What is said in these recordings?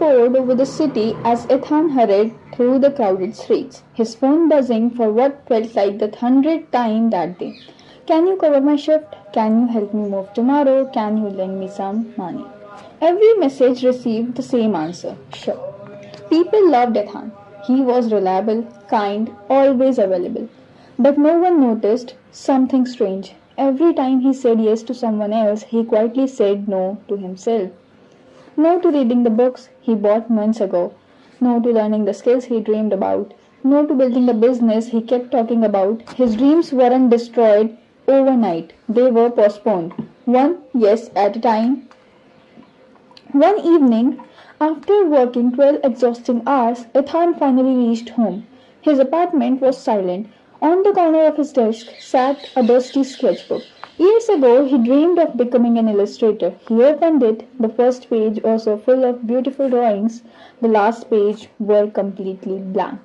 poured over the city as Ethan hurried through the crowded streets, his phone buzzing for what felt like the 100th time that day. Can you cover my shift? Can you help me move tomorrow? Can you lend me some money? Every message received the same answer: sure. People loved Ethan. He was reliable, kind, always available. But no one noticed something strange. Every time he said yes to someone else, he quietly said no to himself. No to reading the books he bought months ago. No to learning the skills he dreamed about. No to building the business he kept talking about. His dreams weren't destroyed overnight, they were postponed. One yes at a time. One evening, after working 12 exhausting hours, Ethan finally reached home. His apartment was silent. On the corner of his desk sat a dusty sketchbook. Years ago, he dreamed of becoming an illustrator. He opened it. The first page was so full of beautiful drawings. The last page were completely blank.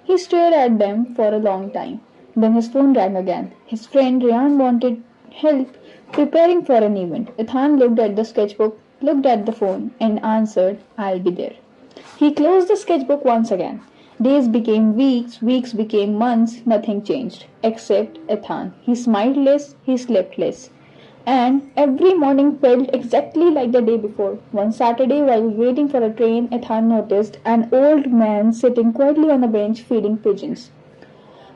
He stared at them for a long time. Then his phone rang again. His friend Ryan wanted help preparing for an event. Ethan looked at the sketchbook, looked at the phone, and answered, I'll be there. He closed the sketchbook once again. Days became weeks, weeks became months, nothing changed. Except Ethan. He smiled less, he slept less. And every morning felt exactly like the day before. One Saturday, while waiting for a train, Ethan noticed an old man sitting quietly on a bench feeding pigeons.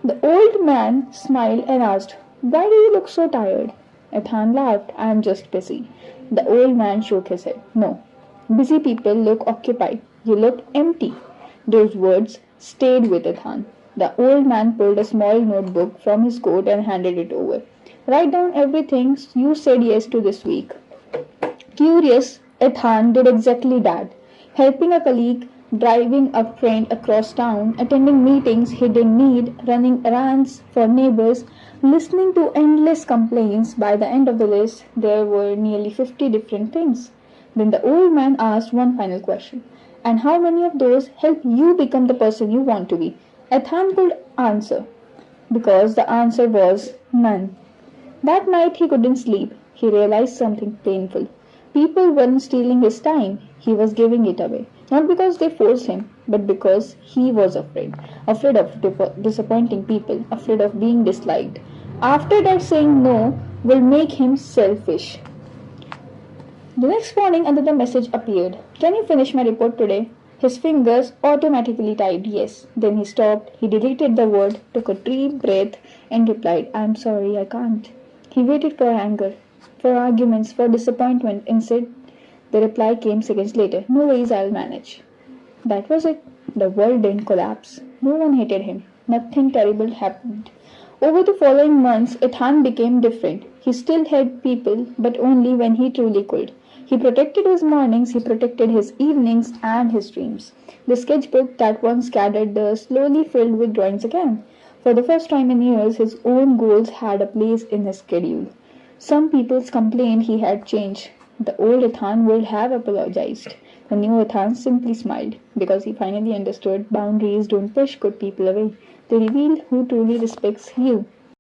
The old man smiled and asked, Why do you look so tired? Ethan laughed, I am just busy. The old man shook his head. No, busy people look occupied. You look empty. Those words stayed with Ethan. The old man pulled a small notebook from his coat and handed it over. Write down everything you said yes to this week. Curious, Ethan did exactly that. Helping a colleague, driving a friend across town, attending meetings he didn't need, running errands for neighbors, listening to endless complaints. By the end of the list, there were nearly 50 different things. Then the old man asked one final question. And how many of those help you become the person you want to be? Ethan could answer, because the answer was none. That night he couldn't sleep. He realized something painful. People weren't stealing his time, he was giving it away. Not because they forced him, but because he was afraid. Afraid of disappointing people, afraid of being disliked. After that, saying no will make him selfish. The next morning, another message appeared. Can you finish my report today? His fingers automatically typed yes. Then he stopped, he deleted the word, took a deep breath, and replied, I'm sorry, I can't. He waited for anger, for arguments, for disappointment. Instead, the reply came seconds later. No worries, I'll manage. That was it. The world didn't collapse. No one hated him. Nothing terrible happened. Over the following months, Ethan became different. He still helped people, but only when he truly could. He protected his mornings, he protected his evenings and his dreams. The sketchbook that once gathered dust slowly filled with drawings again. For the first time in years, his own goals had a place in his schedule. Some people complained he had changed. The old Ethan would have apologized. The new Ethan simply smiled, because he finally understood boundaries don't push good people away. They reveal who truly respects you.